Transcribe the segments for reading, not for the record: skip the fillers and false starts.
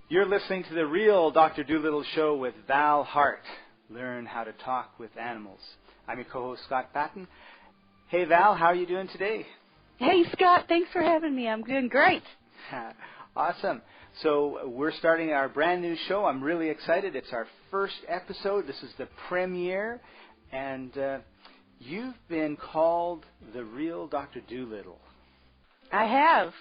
You're listening to the real Dr. Doolittle show with Val Heart. Learn how to talk with animals. I'm your co-host, Scott Paton. Hey, Val, how are you doing today? Hey, Scott. Thanks for having me. I'm doing great. Awesome. So we're starting our brand new show. I'm really excited. It's our first episode. This is the premiere. And you've been called the real Dr. Doolittle. I have.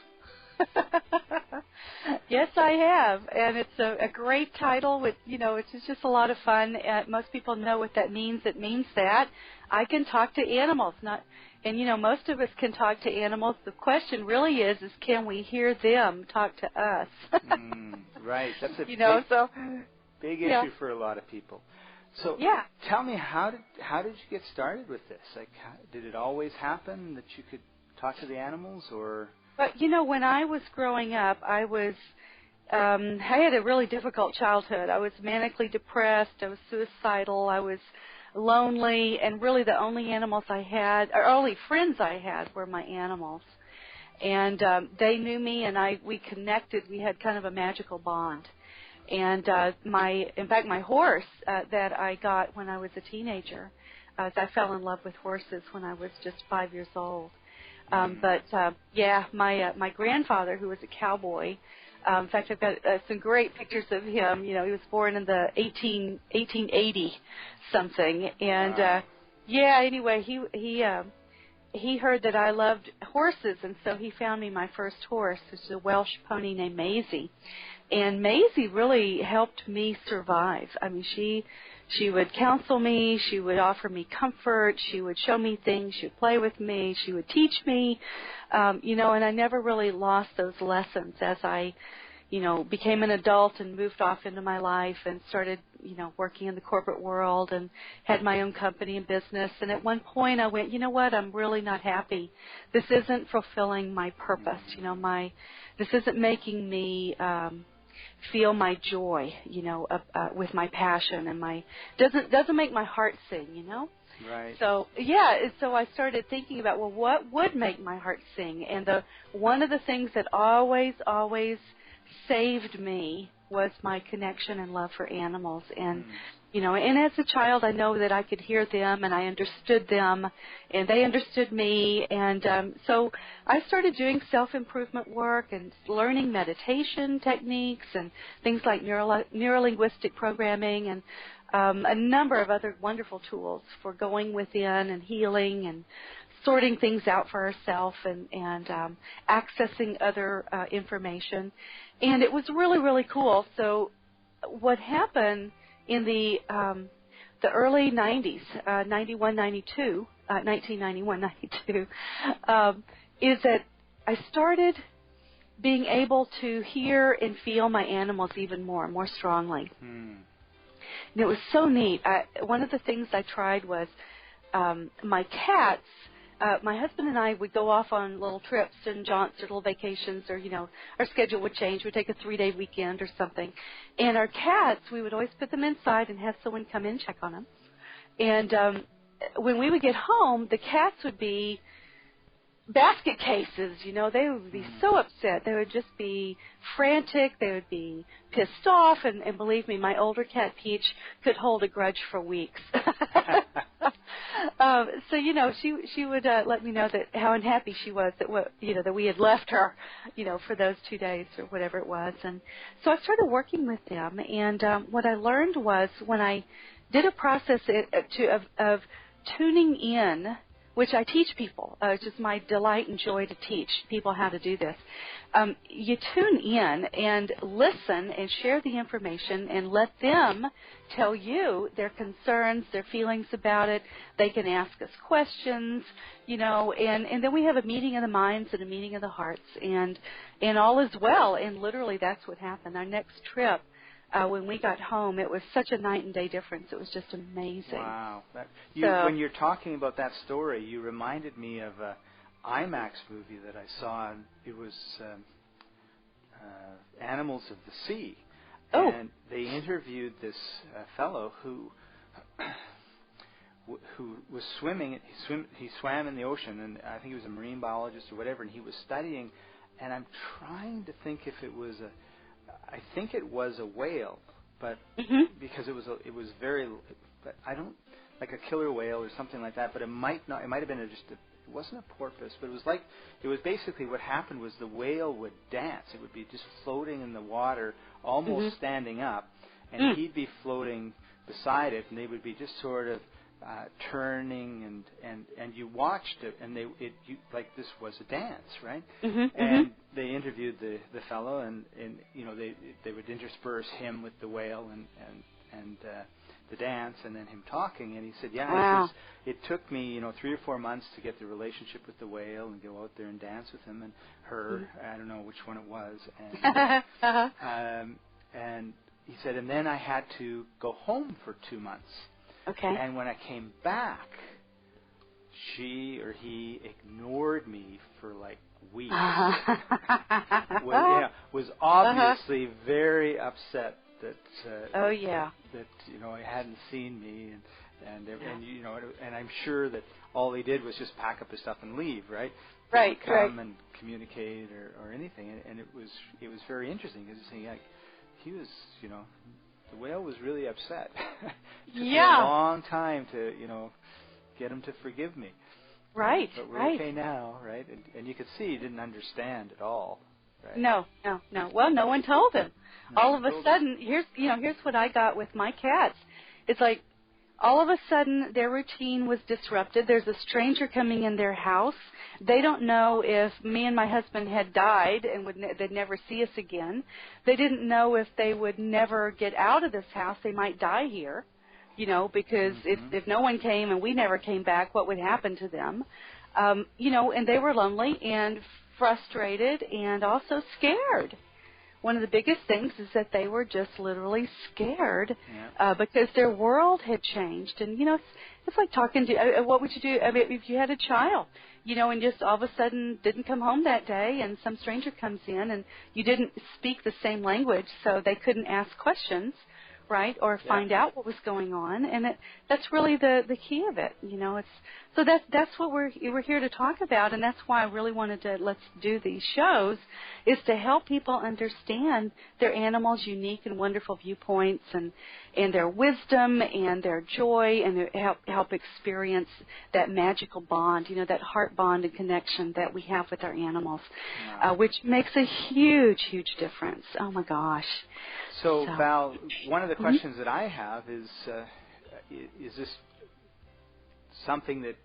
Yes, I have, and it's a great title. With it's just a lot of fun. Most people know what that means. It means that I can talk to animals. Most of us can talk to animals. The question really is can we hear them talk to us? Right. That's a big issue for a lot of people. So tell me, how did you get started with this? Like, did it always happen that you could talk to the animals, or? But when I was growing up, I had a really difficult childhood. I was manically depressed. I was suicidal. I was lonely, and really the only only friends I had were my animals. And they knew me, and we connected. We had kind of a magical bond. And in fact, my horse that I got when I was a teenager, I fell in love with horses when I was just 5 years old. My grandfather, who was a cowboy, in fact, I've got some great pictures of him. He was born in the 1880 something, and anyway, he heard that I loved horses, and so he found me my first horse, which is a Welsh pony named Maisie, and Maisie really helped me survive. I mean, she would counsel me, she would offer me comfort, she would show me things, she would play with me, she would teach me, and I never really lost those lessons as I, became an adult and moved off into my life and started, working in the corporate world and had my own company and business. And at one point I went, you know what, I'm really not happy. This isn't fulfilling my purpose, this isn't making me feel my joy, with my passion, and doesn't make my heart sing, Right. So I started thinking about, well, what would make my heart sing? And one of the things that always saved me was my connection and love for animals. And and as a child, I know that I could hear them, and I understood them, and they understood me. And so I started doing self-improvement work and learning meditation techniques and things like neuro-linguistic programming and a number of other wonderful tools for going within and healing and sorting things out for ourselves and accessing other information. And it was really, really cool. So what happened in the early 90s, 1991, 92, is that I started being able to hear and feel my animals even more strongly. And it was so neat. One of the things I tried was my cats. My husband and I would go off on little trips and jaunts or little vacations, or, our schedule would change. We'd take a 3-day weekend or something. And our cats, we would always put them inside and have someone come in and check on them. And when we would get home, the cats would be basket cases, they would be so upset. They would just be frantic. They would be pissed off. And believe me, my older cat, Peach, could hold a grudge for weeks. So she would let me know that how unhappy she was that that we had left her, for those 2 days or whatever it was. And so I started working with them. And what I learned was when I did a process of tuning in, which I teach people. It's just my delight and joy to teach people how to do this. You tune in and listen and share the information and let them tell you their concerns, their feelings about it. They can ask us questions, and then we have a meeting of the minds and a meeting of the hearts, and all is well. And literally that's what happened. Our next trip, when we got home, it was such a night and day difference. It was just amazing. Wow. When you're talking about that story, you reminded me of an IMAX movie that I saw. It was Animals of the Sea. Oh. And they interviewed this fellow who was swimming. He swam in the ocean, and I think he was a marine biologist or whatever, and he was studying. And I'm trying to think if it was I think it was a whale, but because it was very, but I don't, like a killer whale or something like that, but it might have been it wasn't a porpoise, but it was basically what happened was the whale would dance. It would be just floating in the water, almost standing up, and he'd be floating beside it, and they would be just sort of turning, and you watched it, and like this was a dance, right? And they interviewed the fellow, and they would intersperse him with the whale and the dance, and then him talking, and he said, it took me 3 or 4 months to get the relationship with the whale and go out there and dance with him and her. I don't know which one it was, and and he said, and then I had to go home for 2 months. Okay. And when I came back, she or he ignored me for like weeks. Was obviously very upset that that he hadn't seen me, and I'm sure that all he did was just pack up his stuff and leave, right? Right. Come and communicate or anything, and it was very interesting because he was the whale was really upset. It took me a long time to get him to forgive me. Right. But we're okay now, right? And you could see he didn't understand at all. Right? No. Well, no one told him. All of a sudden, here's what I got with my cats. It's like all of a sudden their routine was disrupted. There's a stranger coming in their house. They don't know if me and my husband had died and they'd never see us again. They didn't know if they would never get out of this house. They might die here, because if no one came and we never came back, what would happen to them? And they were lonely and frustrated and also scared. One of the biggest things is that they were just literally scared because their world had changed. And, it's like talking to, what would you do if you had a child, and just all of a sudden didn't come home that day and some stranger comes in and you didn't speak the same language, so they couldn't ask questions, right, or find out what was going on. And that's really the key of it, so that's what we're here to talk about, and that's why I really wanted to let's do these shows, is to help people understand their animals' unique and wonderful viewpoints and their wisdom and their joy, and help experience that magical bond, that heart bond and connection that we have with our animals, which makes a huge, huge difference. Oh my gosh. So Val, one of the questions that I have is this something that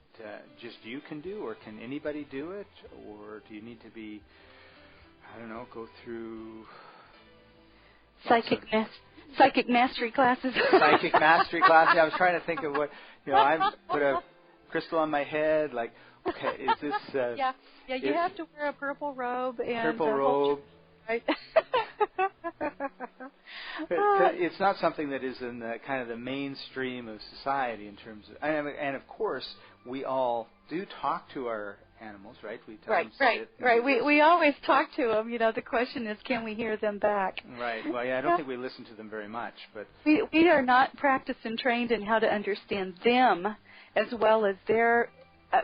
just you can do, or can anybody do it, or do you need to be, go through psychic mastery classes? Psychic mastery classes. I was trying to think of what, I put a crystal on my head, like, okay, is this... you have to wear a purple robe. Purple robe. Right. It's not something that is in the kind of the mainstream of society in terms of, and of course we all do talk to our animals, right? We tell them right. We always talk to them. The question is, can we hear them back? Right. Well, I don't think we listen to them very much, but we are not practiced and trained in how to understand them as well as their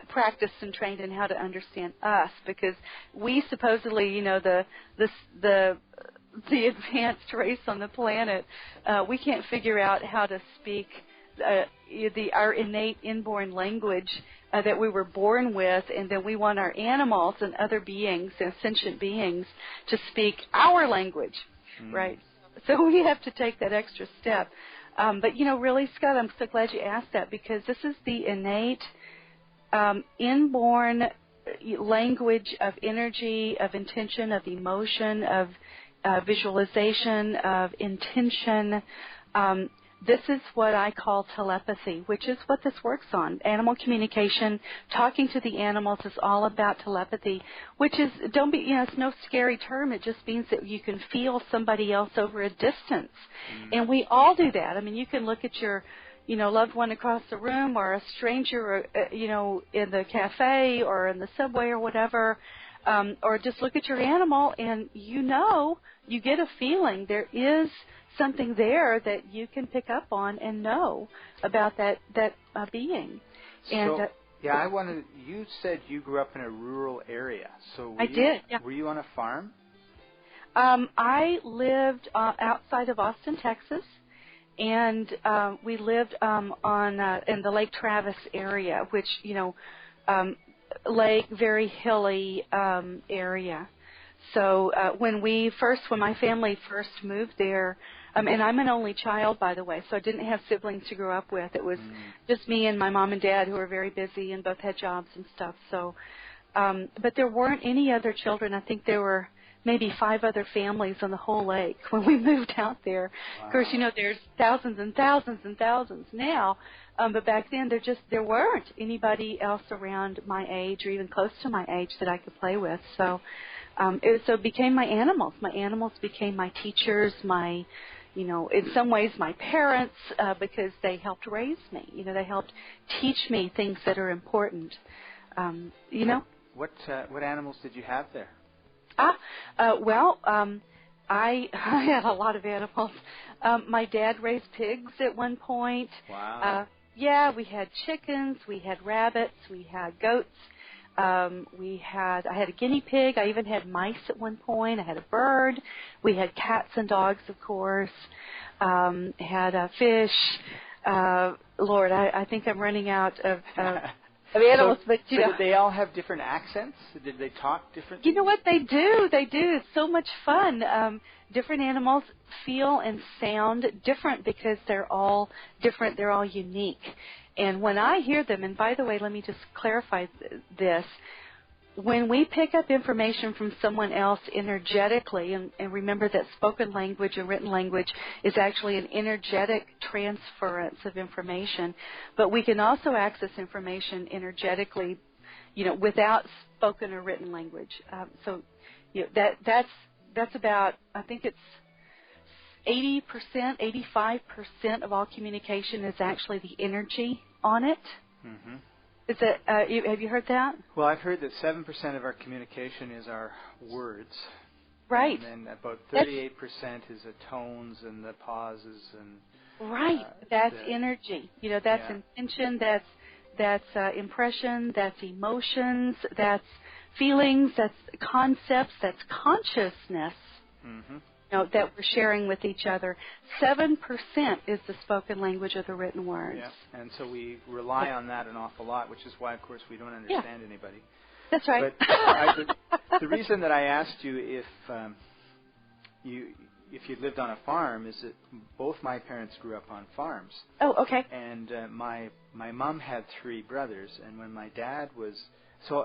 practiced and trained in how to understand us, because we supposedly, the advanced race on the planet, we can't figure out how to speak our innate inborn language that we were born with, and then we want our animals and other beings and sentient beings to speak our language, right? So we have to take that extra step. But really, Scott, I'm so glad you asked that, because this is the innate inborn language of energy, of intention, of emotion, of visualization, of intention. This is what I call telepathy, which is what this works on. Animal communication, talking to the animals, is all about telepathy, which is, it's no scary term. It just means that you can feel somebody else over a distance. And we all do that. I mean, you can look at your loved one across the room, or a stranger, in the cafe or in the subway or whatever, or just look at your animal, and you get a feeling. There is something there that you can pick up on and know about that being. And you said you grew up in a rural area. So I did. Yeah. Were you on a farm? I lived outside of Austin, Texas, and we lived in the Lake Travis area, which, lake, very hilly area. So when my family first moved there, and I'm an only child, by the way, so I didn't have siblings to grow up with. It was just me and my mom and dad, who were very busy and both had jobs and stuff. So, but there weren't any other children. I think there were maybe 5 other families on the whole lake when we moved out there. Wow. Of course, there's thousands and thousands and thousands now, but back then there weren't anybody else around my age or even close to my age that I could play with. So, it became my animals. My animals became my teachers, in some ways my parents, because they helped raise me. They helped teach me things that are important. What animals did you have there? I had a lot of animals. My dad raised pigs at one point. Wow. We had chickens, we had rabbits, we had goats. I had a guinea pig. I even had mice at one point. I had a bird. We had cats and dogs, of course. Had a fish. Lord, I think I'm running out of animals. But did they all have different accents? Did they talk differently? You know what? They do. It's so much fun. Different animals feel and sound different because they're all different. They're all unique. And when I hear them, and by the way, let me just clarify this. When we pick up information from someone else energetically, and remember that spoken language and written language is actually an energetic transference of information, but we can also access information energetically, without spoken or written language. That's about, I think it's 80%, 85% of all communication is actually the energy on it. Mm-hmm. Is it? Have you heard that? Well, I've heard that 7% of our communication is our words. Right. And then about 38% is the tones and the pauses and. Right. That's energy. That's intention. That's impression. That's emotions. That's feelings. That's concepts. That's consciousness. Mm-hmm. That we're sharing with each other. 7% is the spoken language of the written words. Yeah, and so we rely on that an awful lot, which is why, of course, we don't understand anybody. That's right. But the reason that I asked you if you lived on a farm is that both my parents grew up on farms. Oh, okay. And my mom had 3 brothers, and when my dad was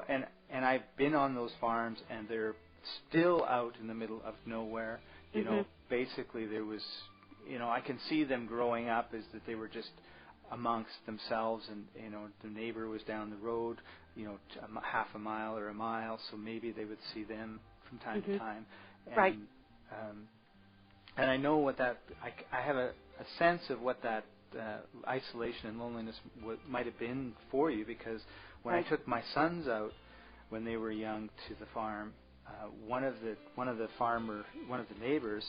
and I've been on those farms, and they're still out in the middle of nowhere. Basically there was, I can see them growing up is that they were just amongst themselves, and, the neighbor was down the road, half a mile or a mile, so maybe they would see them from time to time. And, right. And I know what that, I have a sense of what that isolation and loneliness might have been for you, because when I took my sons out when they were young to the farm, one of the neighbors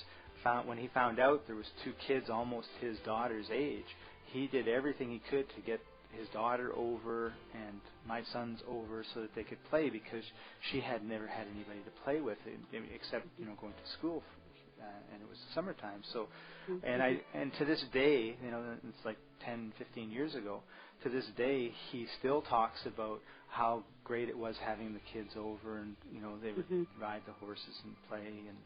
when he found out there was 2 kids almost his daughter's age, he did everything he could to get his daughter over and my sons over so that they could play, because she had never had anybody to play with except going to school, and it was summertime. So, and to this day, it's like 10, 15 years ago. To this day, he still talks about how great it was having the kids over, and they would ride the horses and play and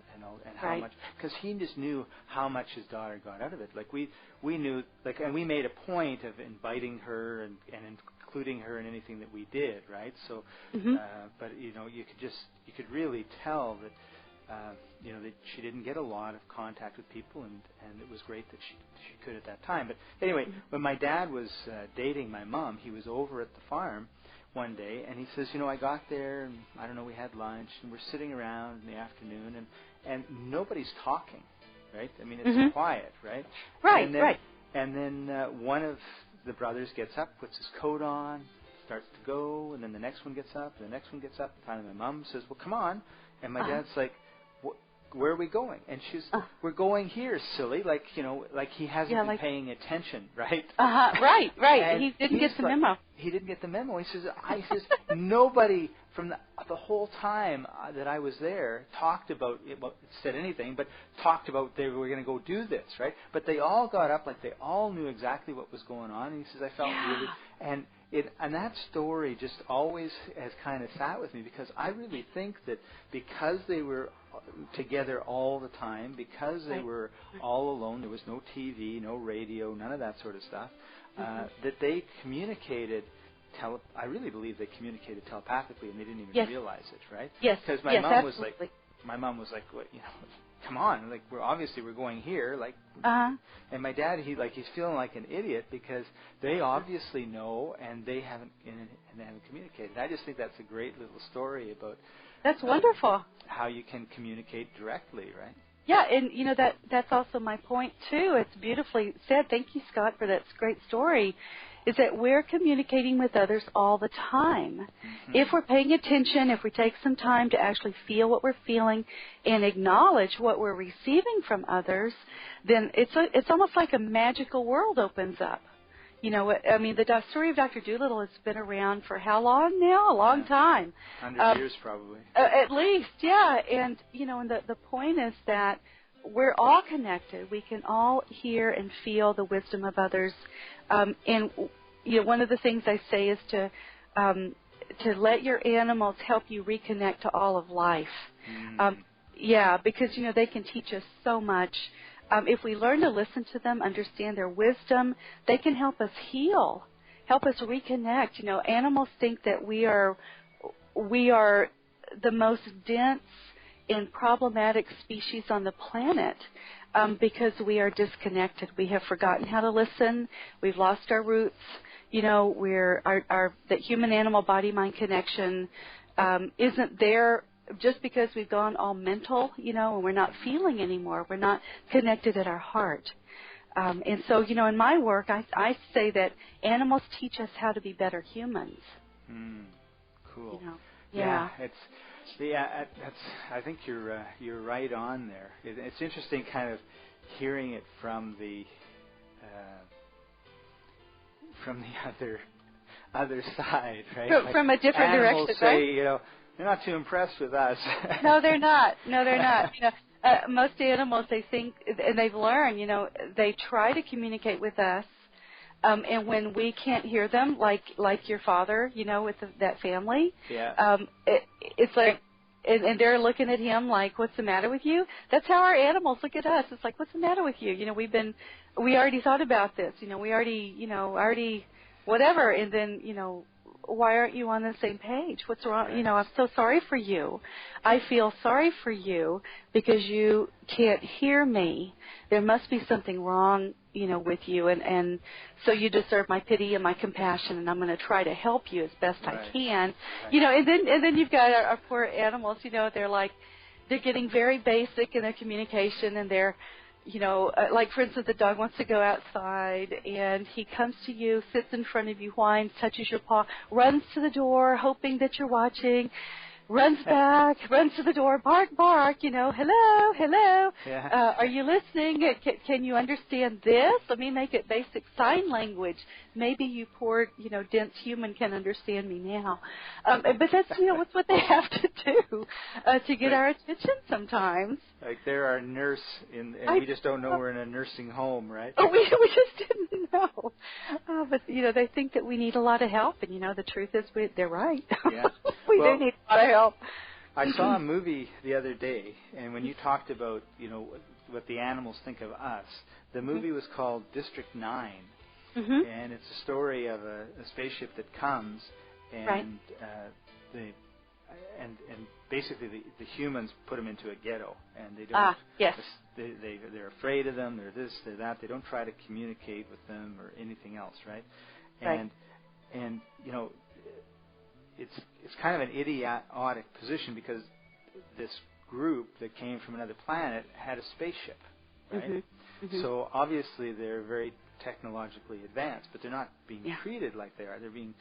how much, because he just knew how much his daughter got out of it. Like we knew, and we made a point of inviting her and including her in anything that we did, right? So, but you could really tell that. That she didn't get a lot of contact with people, and it was great that she could at that time. But anyway, when my dad was dating my mom, he was over at the farm one day, and he says, I got there, and I don't know, we had lunch, and we're sitting around in the afternoon, and nobody's talking, right? I mean, it's quiet, right? Right, And then one of the brothers gets up, puts his coat on, starts to go, and then the next one gets up, and the next one gets up, and finally my mom says, well, come on. And my dad's like, where are we going? And she's, we're going here, silly. Like, like he hasn't been paying attention, right? Right. And he didn't get the memo. He didn't get the memo. He says, nobody from the whole time that I was there talked about it, said anything, but talked about they were going to go do this, right? But they all got up like they all knew exactly what was going on. And he says, I felt really, and that story just always has kind of sat with me, because I really think that because they were together all the time, because they were all alone, there was no TV, no radio, none of that sort of stuff, that they communicated. I really believe they communicated telepathically, and they didn't even realize it, right? Yes. Because my mom was like, what, come on, like we're going here, like. And my dad, he's feeling like an idiot because they obviously know, and they haven't communicated. I just think that's a great little story about. That's wonderful. How you can communicate directly, right? Yeah, and that's also my point too. It's beautifully said. Thank you, Scott, for that great story. Is that we're communicating with others all the time. Mm-hmm. If we're paying attention, if we take some time to actually feel what we're feeling and acknowledge what we're receiving from others, then it's almost like a magical world opens up. The story of Dr. Doolittle has been around for how long now? A long time. 100 years probably. At least, yeah. And, and the point is that we're all connected. We can all hear and feel the wisdom of others. And one of the things I say is to let your animals help you reconnect to all of life. Because they can teach us so much. If we learn to listen to them, understand their wisdom, they can help us heal, help us reconnect. Animals think that we are the most dense and problematic species on the planet. Because we are disconnected. We have forgotten how to listen. We've lost our roots. That human-animal body-mind connection isn't there just because we've gone all mental, and we're not feeling anymore. We're not connected at our heart. And so, in my work, I say that animals teach us how to be better humans. Cool. Yeah. I think you're right on there. It's interesting, kind of hearing it from the other side, right? From a different animals direction, say, right? they're not too impressed with us. No, they're not. Most animals, they think, and they've learned, they try to communicate with us. And when we can't hear them, like your father, with that family, it's like, and they're looking at him like, "What's the matter with you?" That's how our animals look at us. It's like, "What's the matter with you?" We already thought about this. We already, whatever. And then, why aren't you on the same page? What's wrong? I'm so sorry for you. I feel sorry for you because you can't hear me. There must be something wrong, with you, and so you deserve my pity and my compassion, and I'm going to try to help you as best I can. And then you've got our poor animals. They're getting very basic in their communication, and they're, like for instance, the dog wants to go outside, and he comes to you, sits in front of you, whines, touches your paw, runs to the door, hoping that you're watching. Runs back, runs to the door, bark, hello. Yeah. Are you listening? Can you understand this? Let me make it basic sign language. Maybe you poor, dense human can understand me now. But that's, what's what they have to do to get our attention sometimes. Like they're our nurse, and we just don't know we're in a nursing home, right? Oh, we just didn't know. But, they think that we need a lot of help, and, the truth is they're right. Yeah. We do need a lot of help. I saw a movie the other day, and when you talked about, what the animals think of us, the movie was called District 9, and it's a story of a spaceship that comes, and and basically the humans put them into a ghetto, and they don't. Yes. They're afraid of them. They're this, they're that. They don't try to communicate with them or anything else, right? And it's kind of an idiotic position because this group that came from another planet had a spaceship, right? So obviously they're very technologically advanced, but they're not being treated like they are. They're being,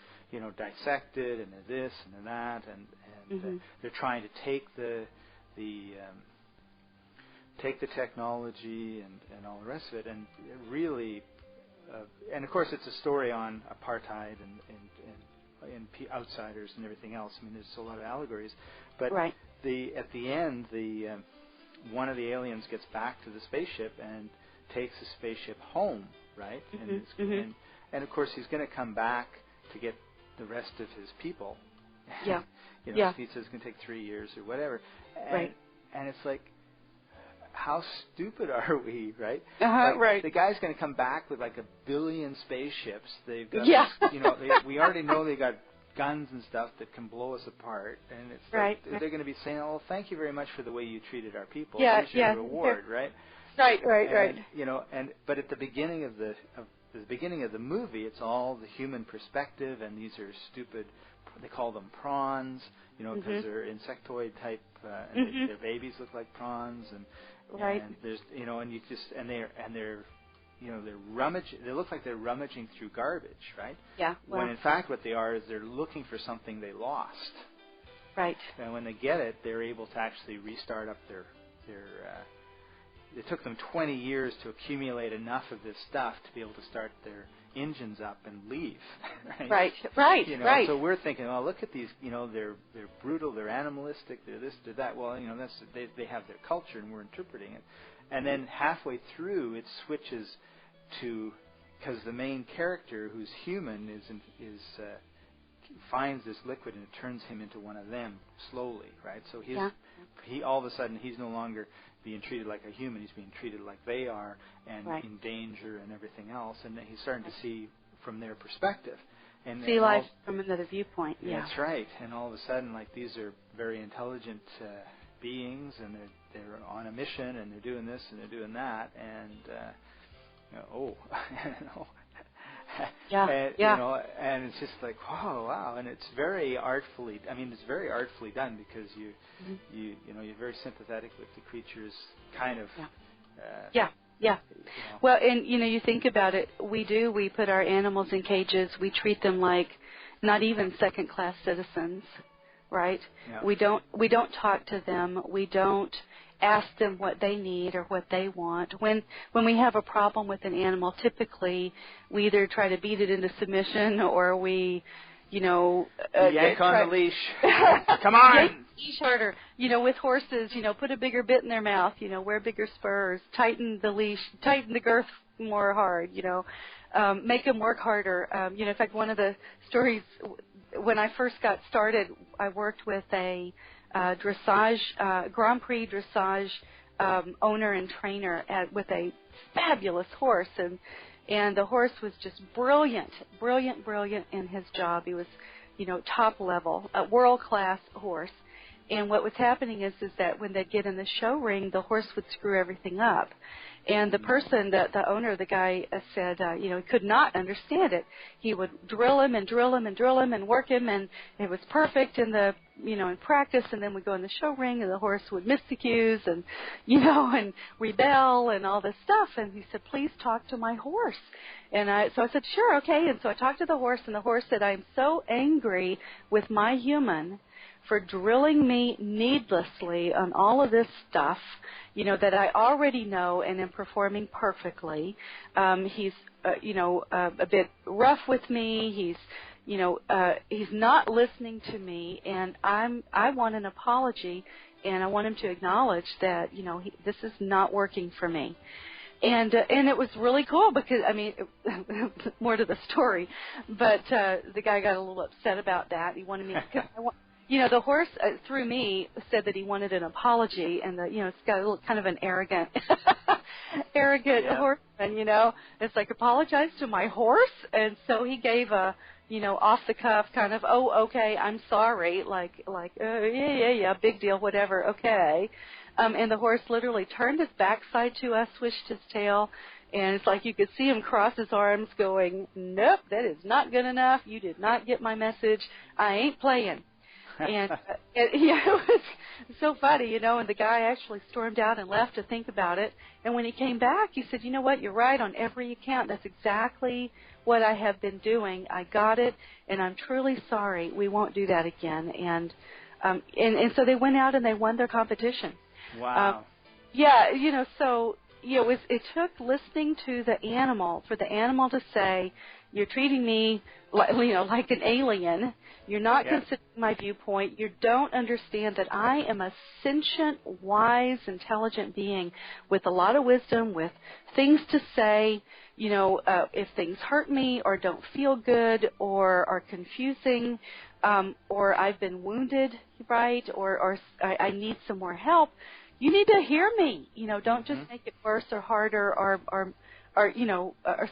dissected, and they're this and they're that, and they're trying to take the take the technology and all the rest of it, and really, and of course it's a story on apartheid and outsiders and everything else. I mean, there's a lot of allegories, but right. at the end, one of the aliens gets back to the spaceship and takes the spaceship home, right? And of course he's going to come back to get the rest of his people. Yeah. He says it's going to take 3 years or whatever. And it's like, how stupid are we, right? Right. The guy's going to come back with like 1 billion spaceships. They've got, we already know they got guns and stuff that can blow us apart, and it's like they're going to be saying, "Oh, thank you very much for the way you treated our people. Here's your reward," right? Right. But at the beginning of the movie, it's all the human perspective, and these are stupid. They call them prawns, because they're insectoid type, and their babies look like prawns, and there's, they're rummaging. They look like they're rummaging through garbage, right? Yeah. Well, when in fact what they are is they're looking for something they lost. Right. And when they get it, they're able to actually restart up their. It took them 20 years to accumulate enough of this stuff to be able to start their engines up and leave. Right. Right. So we're thinking, oh, look at these. They're brutal. They're animalistic. They're this. They're that. Well, they have their culture, and we're interpreting it. And then halfway through, it switches to, because the main character, who's human, finds this liquid and it turns him into one of them slowly, right? So he all of a sudden he's no longer being treated like a human; he's being treated like they are, and in danger and everything else. And he's starting to see from their perspective, and see life from another viewpoint. Yeah, that's right. And all of a sudden, like, these are very intelligent beings, and they're on a mission, and they're doing this and they're doing that, and and it's just like, wow, and it's very artfully. I mean, it's very artfully done, because you're very sympathetic with the creatures, kind of. Well, and you think about it. We put our animals in cages. We treat them like not even second-class citizens, right? Yeah. We don't talk to them. We don't ask them what they need or what they want. When we have a problem with an animal, typically we either try to beat it into submission, or we, yank on the leash. Come on. Leash harder. With horses, put a bigger bit in their mouth. Wear bigger spurs. Tighten the leash. Tighten the girth more hard. Make them work harder. In fact, one of the stories, when I first got started, I worked with a dressage, Grand Prix dressage owner and trainer with a fabulous horse, and the horse was just brilliant in his job. He was, top level, a world class horse. And what was happening is that when they'd get in the show ring, the horse would screw everything up. And the person, the owner, the guy said, he could not understand it. He would drill him and work him, and it was perfect in in practice. And then we'd go in the show ring, and the horse would miss the cues, and and rebel and all this stuff. And he said, "Please talk to my horse." And so I said, "Sure, okay." And so I talked to the horse, and the horse said, "I'm so angry with my human for drilling me needlessly on all of this stuff, that I already know and am performing perfectly. He's, a bit rough with me. He's not listening to me, and I want an apology, and I want him to acknowledge that, this is not working for me." And it was really cool, because, more to the story, but the guy got a little upset about that. He wanted me to... the horse, through me, said that he wanted an apology, and it's got a little kind of an arrogant horseman, It's like, apologize to my horse? And so he gave a, off the cuff kind of, "Oh, okay, I'm sorry," yeah, big deal, whatever, okay. And the horse literally turned his backside to us, swished his tail, and it's like you could see him cross his arms going, "Nope, that is not good enough. You did not get my message. I ain't playing." And it was so funny, and the guy actually stormed out and left to think about it. And when he came back, he said, "You know what? You're right on every account. That's exactly what I have been doing. I got it, and I'm truly sorry. We won't do that again." And so they went out and they won their competition. Wow. Yeah, so it took listening to the animal for the animal to say, "You're treating me like an alien. You're not considering my viewpoint. You don't understand that I am a sentient, wise, intelligent being with a lot of wisdom, with things to say. If things hurt me or don't feel good or are confusing, or I've been wounded, right, or I need some more help." You need to hear me. Don't just make it worse or harder or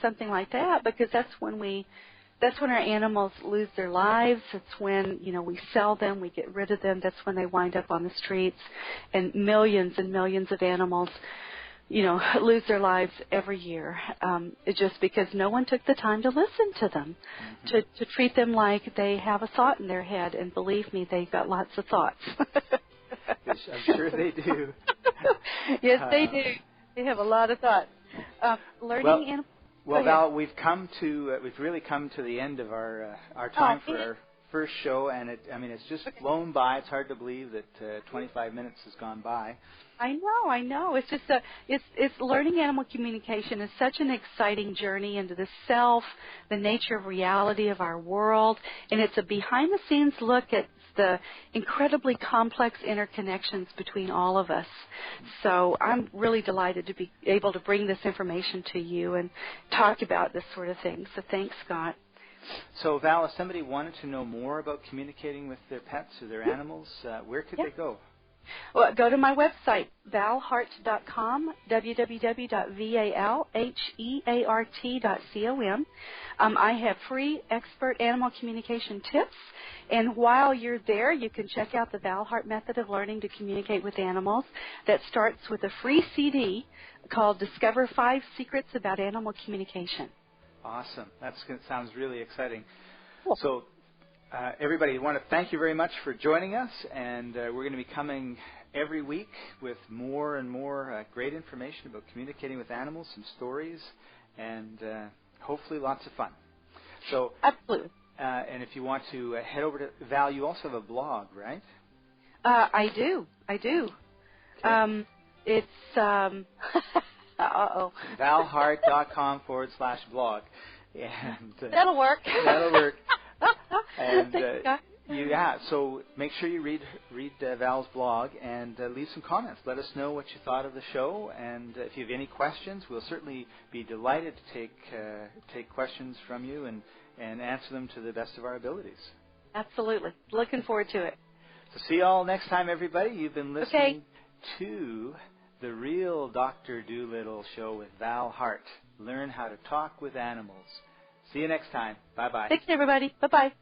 something like that, because that's when our animals lose their lives. It's when, we sell them, we get rid of them. That's when they wind up on the streets, and millions of animals, lose their lives every year. It's just because no one took the time to listen to them, to treat them like they have a thought in their head. And believe me, they've got lots of thoughts. I'm sure they do. Yes, they do. They have a lot of thoughts. Learning animals. Well, Val, we've really come to the end of our time for our first show, and it's just flown by. It's hard to believe that 25 minutes has gone by. I know. It's just it's learning animal communication is such an exciting journey into the self, the nature of reality of our world, and it's a behind-the-scenes look at the incredibly complex interconnections between all of us. So I'm really delighted to be able to bring this information to you and talk about this sort of thing. So thanks, Scott. So, Val, if somebody wanted to know more about communicating with their pets or their animals, where could they go? Well, go to my website, valheart.com, www.valheart.com. I have free expert animal communication tips, and while you're there, you can check out the Val Heart method of learning to communicate with animals that starts with a free CD called Discover 5 Secrets About Animal Communication. Awesome. That sounds really exciting. Cool. So, everybody, I want to thank you very much for joining us, and we're going to be coming every week with more and more great information about communicating with animals, some stories, and hopefully lots of fun. So, absolutely. And if you want to head over to Val, you also have a blog, right? I do. Okay. It's valheart.com/blog. And that'll work. That'll work. And so make sure you read Val's blog and leave some comments. Let us know what you thought of the show, and if you have any questions, we'll certainly be delighted to take questions from you and answer them to the best of our abilities. Absolutely. Looking forward to it. So see you all next time, everybody. You've been listening to the Real Dr. Doolittle Show with Val Heart. Learn how to talk with animals. See you next time. Bye-bye. Thanks, everybody. Bye-bye.